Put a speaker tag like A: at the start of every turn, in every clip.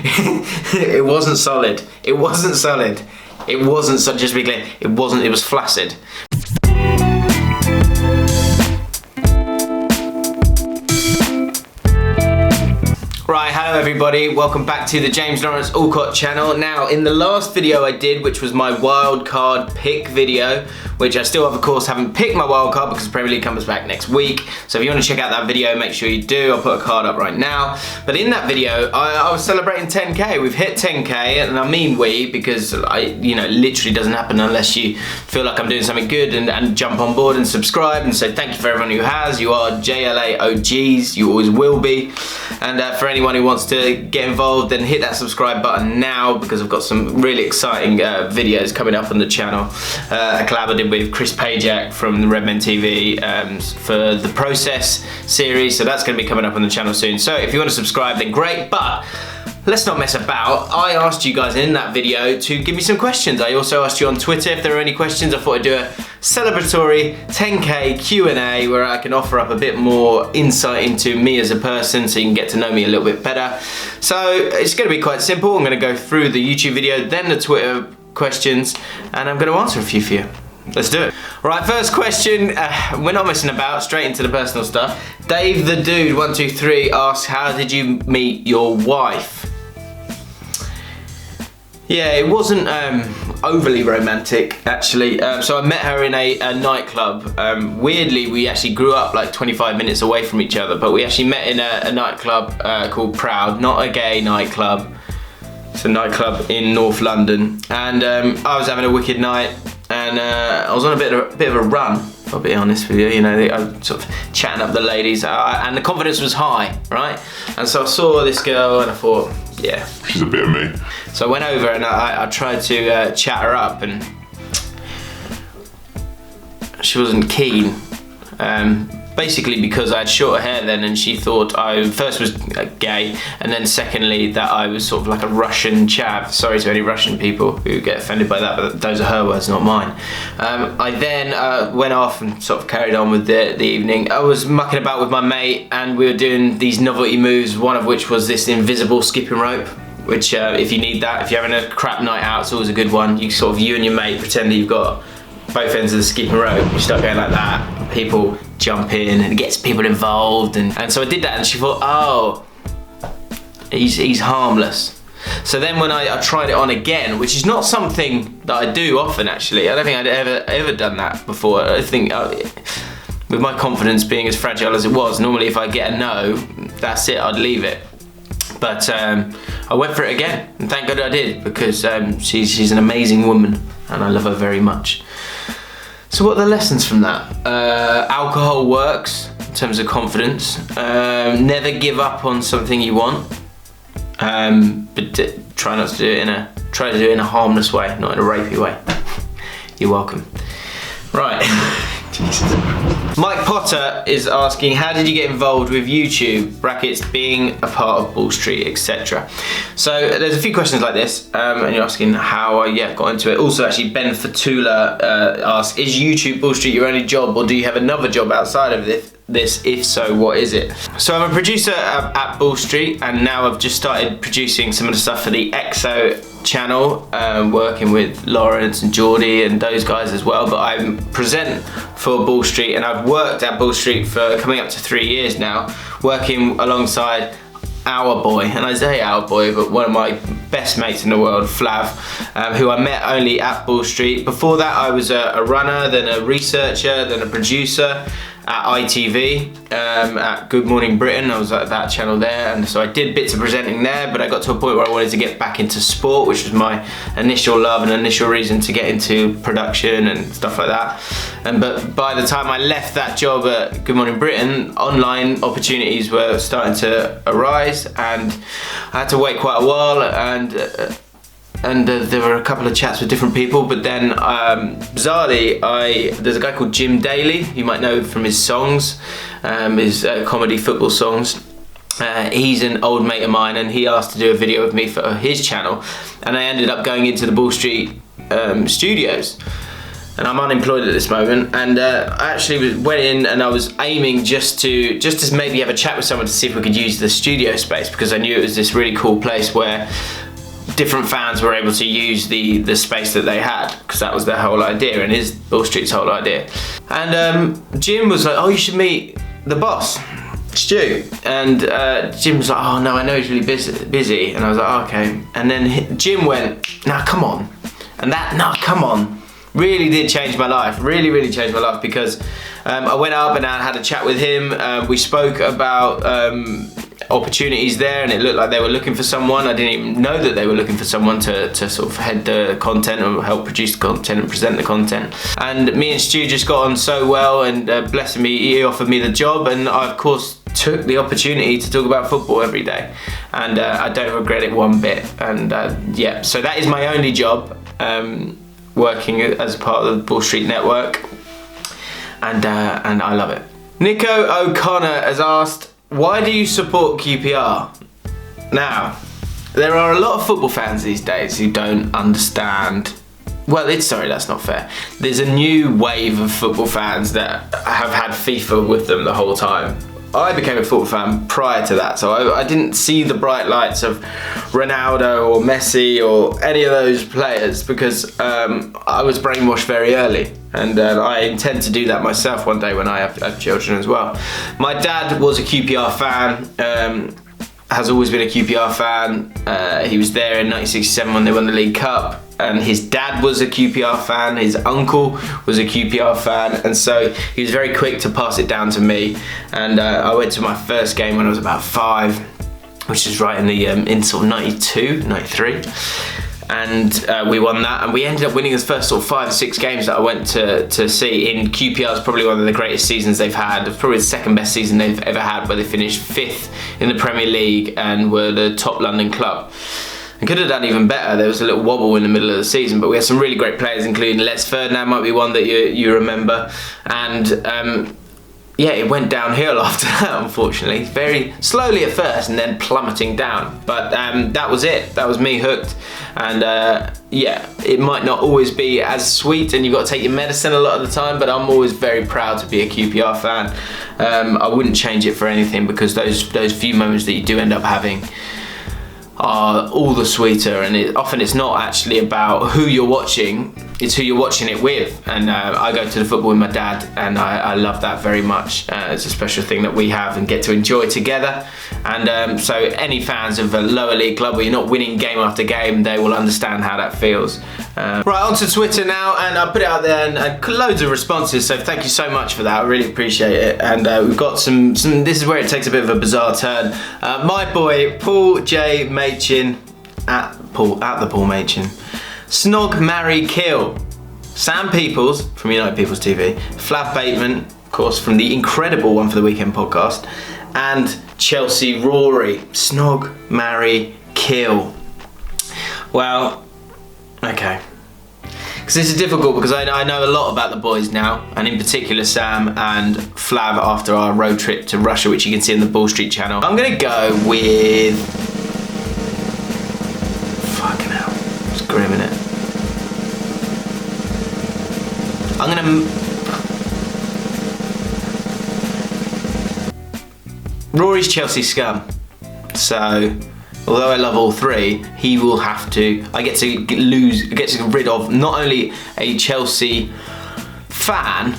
A: It wasn't solid. It wasn't solid. It wasn't, so just to be clear, it wasn't, it was flaccid. Right, hello everybody, welcome back to the James Lawrence Allcott channel. Now, in the last video I did, which was my wildcard pick video, which I still of course haven't picked my wildcard because the Premier League comes back next week. So if you want to check out that video, make sure you do. I'll put a card up right now. But in that video, I was celebrating 10K. We've hit 10K, and I mean we, because literally doesn't happen unless you feel like I'm doing something good and jump on board and subscribe and say thank you for everyone who has. You are JLA OGs, you always will be. And for anyone who wants to get involved, then hit that subscribe button now, because I've got some really exciting videos coming up on the channel. A collab I did with Chris Pajak from the Redmen TV for the Process series, so that's going to be coming up on the channel soon. So if you want to subscribe, then great, but let's not mess about. I asked you guys in that video to give me some questions. I also asked you on Twitter if there were any questions. I thought I'd do a celebratory 10K Q&A where I can offer up a bit more insight into me as a person, so you can get to know me a little bit better. So it's going to be quite simple. I'm going to go through the YouTube video, then the Twitter questions, and I'm going to answer a few for you. Let's do it. Right, first question, we're not messing about, straight into the personal stuff. Dave the Dude 123 asks, how did you meet your wife? Yeah, it wasn't overly romantic, actually. So I met her in a nightclub. Weirdly, we actually grew up like 25 minutes away from each other, but we actually met in a nightclub called Proud, not a gay nightclub. It's a nightclub in North London. And I was having a wicked night, and I was on a bit of a run, I'll be honest with you. I was sort of chatting up the ladies, and the confidence was high, right? And so I saw this girl and I thought, yeah, she's a bit of me. So I went over and I tried to chat her up, and she wasn't keen. Basically because I had shorter hair then, and she thought I first was gay, and then secondly that I was sort of like a Russian chav. Sorry to any Russian people who get offended by that, but those are her words, not mine. I then went off and sort of carried on with the evening. I was mucking about with my mate, and we were doing these novelty moves, one of which was this invisible skipping rope, which if you need that, if you're having a crap night out, it's always a good one. You sort of, you and your mate pretend that you've got both ends of the skipping rope, you start going like that, people jump in and it gets people involved, and so I did that, and she thought, oh, he's harmless. So then when I tried it on again, which is not something that I do often actually, I don't think I'd ever done that before. I think with my confidence being as fragile as it was, normally if I get a no, that's it, I'd leave it. But I went for it again, and thank God I did, because she's an amazing woman and I love her very much. So what are the lessons from that? Alcohol works in terms of confidence. Never give up on something you want, but try to do it in a harmless way, not in a rapey way. You're welcome. Right. Jesus. Mike Potter is asking, how did you get involved with YouTube, brackets, being a part of Bull Street, etc. So there's a few questions like this, and you're asking how I got into it. Also, actually, Ben Fatula asks, is YouTube Bull Street your only job, or do you have another job outside of this? If so, what is it? So I'm a producer at Bull Street, and now I've just started producing some of the stuff for the EXO channel, working with Lawrence and Geordie and those guys as well, but I present for Bull Street, and I've worked at Bull Street for coming up to 3 years now, working alongside our boy, and I say our boy, but one of my best mates in the world, Flav, who I met only at Bull Street. Before that I was a runner, then a researcher, then a producer at ITV, at Good Morning Britain. I was at that channel there, and so I did bits of presenting there, but I got to a point where I wanted to get back into sport, which was my initial love and initial reason to get into production and stuff like that. But by the time I left that job at Good Morning Britain, online opportunities were starting to arise, and I had to wait quite a while, and there were a couple of chats with different people, but then bizarrely, there's a guy called Jim Daly, you might know from his songs, his comedy football songs. He's an old mate of mine, and he asked to do a video with me for his channel, and I ended up going into the Bull Street studios. and I'm unemployed at this moment, and I actually went in and I was aiming just to maybe have a chat with someone to see if we could use the studio space, because I knew it was this really cool place where different fans were able to use the space that they had, because that was their whole idea and is Bull Street's whole idea. And Jim was like, oh, you should meet the boss, Stu. And Jim was like, oh no, I know he's really busy. And I was like, oh, okay. And then Jim went, nah, come on. And that, nah, come on, really did change my life. Really changed my life, because I went up and I had a chat with him. We spoke about opportunities there, and it looked like they were looking for someone. I didn't even know that they were looking for someone to sort of head the content or help produce the content and present the content. And me and Stu just got on so well, and bless him, he offered me the job, and I of course took the opportunity to talk about football every day, and I don't regret it one bit. And yeah, so that is my only job, working as part of the Bull Street Network, and I love it. Nico O'Connor has asked, why do you support QPR? Now, there are a lot of football fans these days who don't understand. Well, sorry, that's not fair. There's a new wave of football fans that have had FIFA with them the whole time. I became a football fan prior to that, so I didn't see the bright lights of Ronaldo or Messi or any of those players, because I was brainwashed very early, and I intend to do that myself one day when I have children as well. My dad was a QPR fan, has always been a QPR fan. He was there in 1967 when they won the League Cup, and his dad was a QPR fan, his uncle was a QPR fan, and so he was very quick to pass it down to me. And I went to my first game when I was about 5, which is right in the in sort of 92, 93. And we won that, and we ended up winning the first sort of 5 or 6 games that I went to see. In QPR is probably one of the greatest seasons they've had. It's probably the second best season they've ever had, where they finished 5th in the Premier League and were the top London club. And could have done even better. There was a little wobble in the middle of the season, but we had some really great players, including Les Ferdinand, might be one that you remember. And yeah, it went downhill after that, unfortunately. Very slowly at first and then plummeting down. But that was it. That was me hooked. And yeah, it might not always be as sweet, and you've got to take your medicine a lot of the time, but I'm always very proud to be a QPR fan. I wouldn't change it for anything, because those few moments that you do end up having are all the sweeter, and often it's not actually about who you're watching, it's who you're watching it with. And I go to the football with my dad, and I love that very much. It's a special thing that we have and get to enjoy together. And so any fans of a lower league club where you're not winning game after game, they will understand how that feels. Right, on to Twitter now, and I put it out there, and loads of responses, so thank you so much for that. I really appreciate it. And we've got some, this is where it takes a bit of a bizarre turn. My boy Paul J Machin at the Paul Machin, Snog, Marry, Kill, Sam Peoples from United People's TV, Flav Bateman, of course, from the incredible One for the Weekend podcast, and Chelsea Rory. Snog, Marry, Kill. Well, okay. Because this is difficult, because I know a lot about the boys now, and in particular Sam and Flav after our road trip to Russia, which you can see in the Bull Street channel. I'm going to go with... Fucking hell. It's grim, innit? I'm going to... Rory's Chelsea scum. So... although I love all three, he will have to. I get to get rid of not only a Chelsea fan,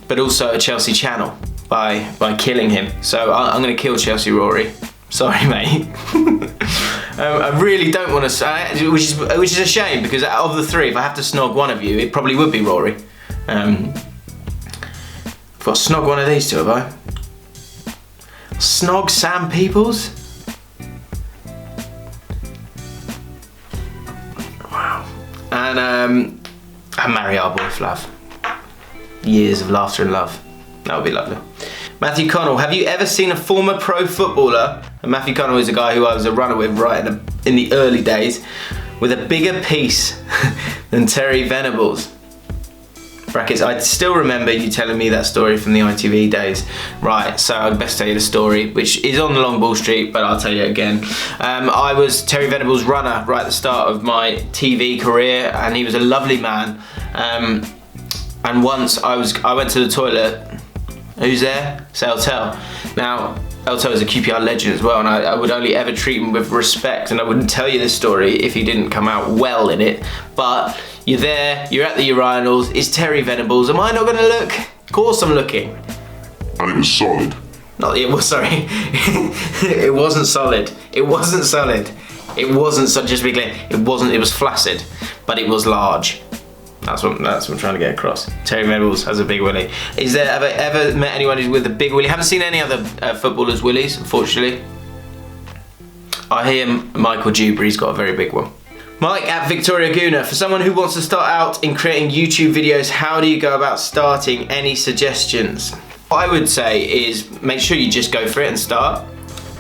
A: but also a Chelsea channel by killing him. So I'm going to kill Chelsea Rory. Sorry, mate. I really don't want to say, which is a shame, because of the three, if I have to snog one of you, it probably would be Rory. I've got to snog one of these two, have I? Snog Sam Peoples? And marry our boy Flav. Years of laughter and love. That would be lovely. Matthew Connell, have you ever seen a former pro footballer? And Matthew Connell is a guy who I was a runner with right in the early days, with a bigger piece than Terry Venables. Brackets, I still remember you telling me that story from the ITV days. Right, so I'd best tell you the story, which is on the long Bull Street, but I'll tell you again. I was Terry Venables' runner right at the start of my TV career, and he was a lovely man. And once I went to the toilet. Who's there? It's Eltel. Now, Eltel is a QPR legend as well, and I would only ever treat him with respect, and I wouldn't tell you this story if he didn't come out well in it. But you're there, you're at the urinals, it's Terry Venables. Am I not gonna look? Of course I'm looking.
B: And it was solid.
A: No, it was, sorry. It wasn't solid. It wasn't solid. It wasn't, so just to be clear, it was flaccid, but it was large. That's what I'm trying to get across. Terry Venables has a big willy. Have I ever met anyone who's with a big willy? Haven't seen any other footballers' willies, unfortunately. I hear Michael Dewberry's got a very big one. Mike at Victoria Guna, for someone who wants to start out in creating YouTube videos, how do you go about starting? Any suggestions? What I would say is make sure you just go for it and start.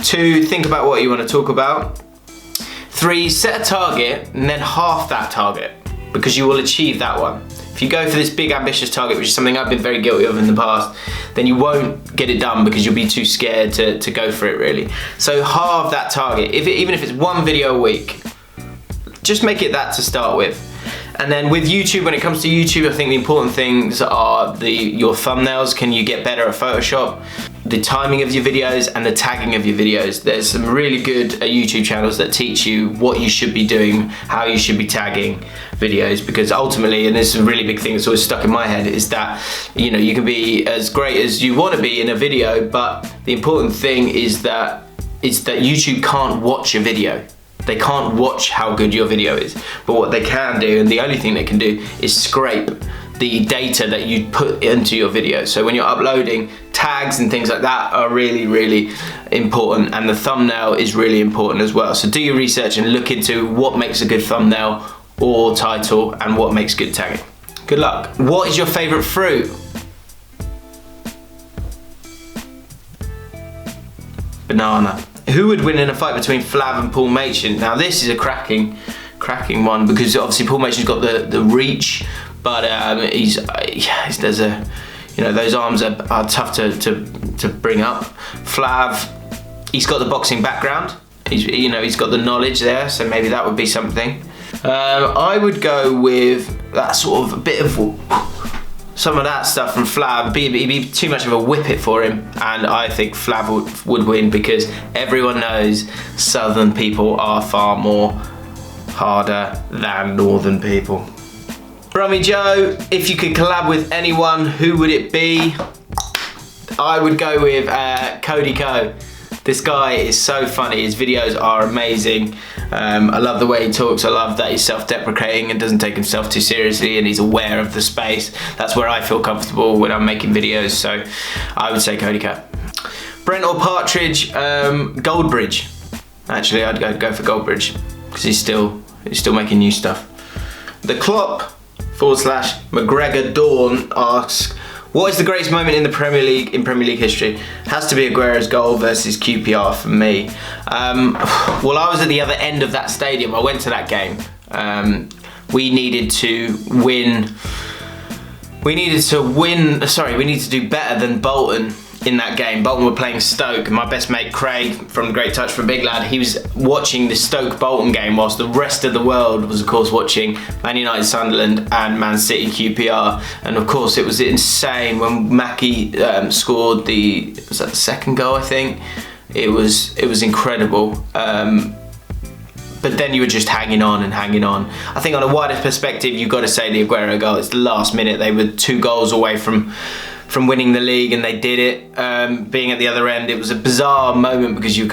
A: 2, think about what you want to talk about. 3, set a target and then half that target, because you will achieve that one. If you go for this big ambitious target, which is something I've been very guilty of in the past, then you won't get it done because you'll be too scared to go for it really. So halve that target, even if it's 1 video a week, just make it that to start with. And then with YouTube, when it comes to YouTube, I think the important things are your thumbnails. Can you get better at Photoshop? The timing of your videos and the tagging of your videos. There's some really good YouTube channels that teach you what you should be doing, how you should be tagging videos, because ultimately, and this is a really big thing that's always stuck in my head, is that you can be as great as you want to be in a video, but the important thing is that YouTube can't watch a video. They can't watch how good your video is, but what they can do, and the only thing they can do, is scrape the data that you put into your video. So when you're uploading, tags and things like that are really, really important, and the thumbnail is really important as well. So do your research and look into what makes a good thumbnail or title and what makes good tagging. Good luck. What is your favorite fruit? Banana. Who would win in a fight between Flav and Paul Machin? Now this is a cracking one, because obviously Paul Machin's got the reach, but there's a, those arms are tough to bring up. Flav, he's got the boxing background. He's got the knowledge there, so maybe that would be something. I would go with that sort of a bit of some of that stuff from Flav. It'd be too much of a whippet for him, and I think Flav would win, because everyone knows southern people are far more harder than northern people. Brummy Joe, if you could collab with anyone, who would it be? I would go with Cody Co. This guy is so funny, his videos are amazing. I love the way he talks, I love that he's self-deprecating and doesn't take himself too seriously, and he's aware of the space. That's where I feel comfortable when I'm making videos, so I would say Cody Co. Brent or Partridge, Goldbridge. Actually, I'd go for Goldbridge, because he's still making new stuff. The Klopp / McGregor Dawn asks, what is the greatest moment in the Premier League history? Has to be Aguero's goal versus QPR for me. Well, I was at the other end of that stadium. I went to that game. We needed to win. We needed to do better than Bolton in that game. Bolton were playing Stoke, and my best mate Craig from Great Touch from Big Lad, he was watching the Stoke-Bolton game whilst the rest of the world was of course watching Man United Sunderland and Man City QPR. And of course it was insane when Mackie scored the second goal, I think. It was incredible. But then you were just hanging on and hanging on. I think on a wider perspective, you've got to say the Aguero goal. It's the last minute. They were 2 goals away from winning the league, and they did it. Being at the other end, it was a bizarre moment, because you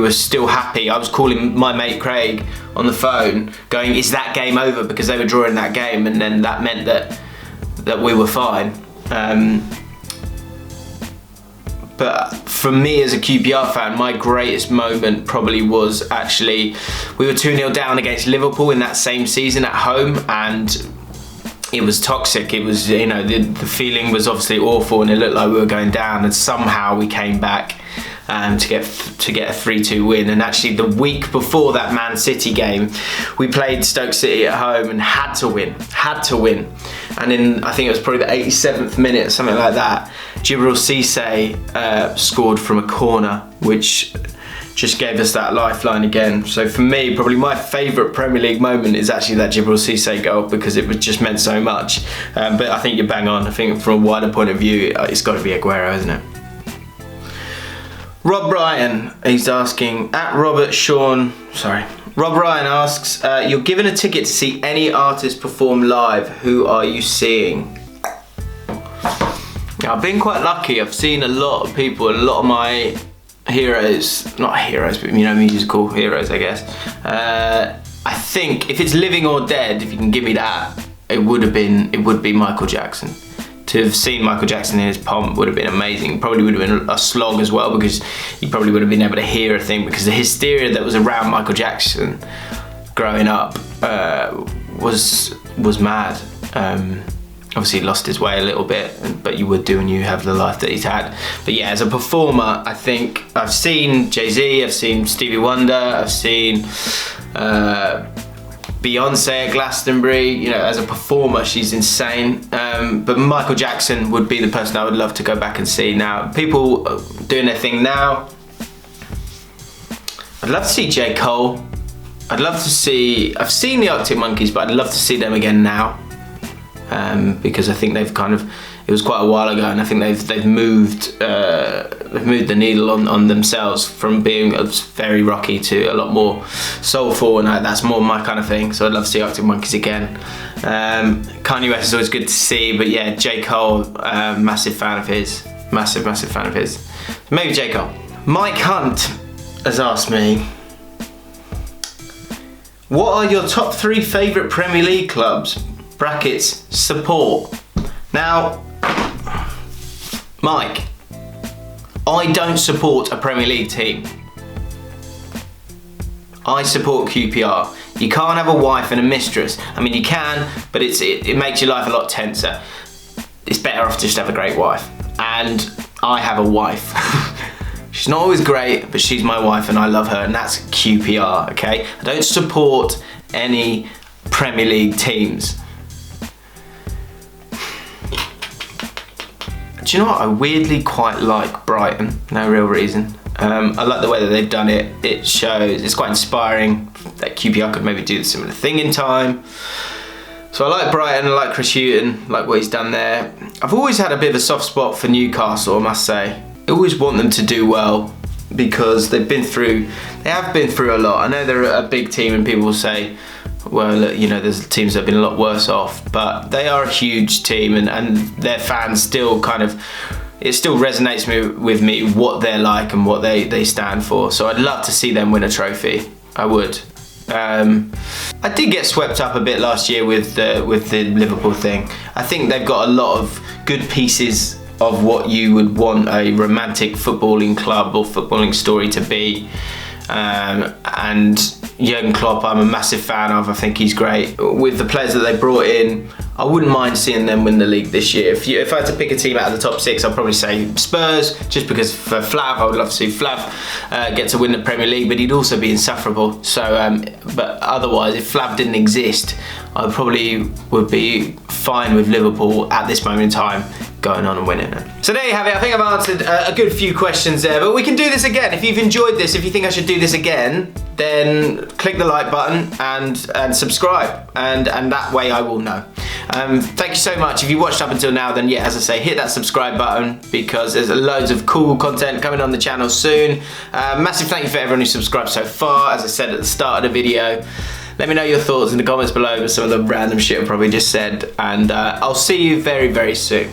A: were still happy. I was calling my mate Craig on the phone going, is that game over? Because they were drawing that game, and then that meant that we were fine. But for me as a QPR fan, my greatest moment probably was actually, we were 2-0 down against Liverpool in that same season at home, and it was toxic. It was, the feeling was obviously awful, and it looked like we were going down, and somehow we came back to get a 3-2 win. And actually the week before that Man City game, we played Stoke City at home and had to win. And in, I think it was probably the 87th minute or something like that, Djibril Cissé scored from a corner, which just gave us that lifeline again. So for me, probably my favourite Premier League moment is actually that Djibril Cissé goal, because it was just meant so much. But I think you're bang on. I think from a wider point of view, it's got to be Aguero, isn't it? Rob Ryan, he's asking, Rob Ryan asks, you're given a ticket to see any artist perform live, who are you seeing? I've been quite lucky. I've seen a lot of people, a lot of my heroes, not heroes, but musical heroes, I guess. I think if it's living or dead, if you can give me that, it would be Michael Jackson. To have seen Michael Jackson in his pomp would have been amazing. Probably would have been a slog as well, because you probably would have been able to hear a thing, because the hysteria that was around Michael Jackson growing up was mad. Obviously he lost his way a little bit, but you would do when you have the life that he's had. But yeah, as a performer, I think I've seen Jay-Z, I've seen Stevie Wonder, I've seen Beyonce at Glastonbury. As a performer, she's insane. But Michael Jackson would be the person I would love to go back and see now. People doing their thing now. I'd love to see J. Cole. I'd love to see, I've seen the Arctic Monkeys, but I'd love to see them again now. Because I think they've it was quite a while ago, and I think they've moved the needle on themselves from being very rocky to a lot more soulful, and that's more my kind of thing. So I'd love to see Arctic Monkeys again. Kanye West is always good to see, but yeah, J. Cole, massive fan of his, massive fan of his. Maybe J. Cole. Mike Hunt has asked me, what are your top 3 favourite Premier League clubs? Brackets, support. Now, Mike, I don't support a Premier League team. I support QPR. You can't have a wife and a mistress. I mean, you can, but it makes your life a lot tenser. It's better off just to have a great wife. And I have a wife. She's not always great, but she's my wife and I love her, and that's QPR, okay? I don't support any Premier League teams. Do you know what? I weirdly quite like Brighton, no real reason. I like the way that they've done it. It shows, it's quite inspiring that QPR could maybe do a similar thing in time. So I like Brighton, I like Chris Hughton, like what he's done there. I've always had a bit of a soft spot for Newcastle, I must say. I always want them to do well, because they have been through a lot. I know they're a big team and people will say, well, there's teams that have been a lot worse off, but they are a huge team, and their fans still it still resonates with me what they're like and what they stand for. So I'd love to see them win a trophy. I would. I did get swept up a bit last year with the Liverpool thing. I think they've got a lot of good pieces of what you would want a romantic footballing club or footballing story to be. And Jurgen Klopp, I'm a massive fan of. I think he's great. With the players that they brought in, I wouldn't mind seeing them win the league this year. If I had to pick a team out of the top 6, I'd probably say Spurs, just because for Flav, I would love to see Flav get to win the Premier League, but he'd also be insufferable. So, but otherwise, if Flav didn't exist, I probably would be fine with Liverpool at this moment in time going on and winning it. So there you have it. I think I've answered a good few questions there, but we can do this again. If you've enjoyed this, if you think I should do this again, then click the like button and subscribe, and that way I will know. Thank you so much. If you watched up until now, then yeah, as I say, hit that subscribe button, because there's loads of cool content coming on the channel soon. Massive thank you for everyone who subscribed so far. As I said at the start of the video, let me know your thoughts in the comments below with some of the random shit I probably just said, and I'll see you very, very soon.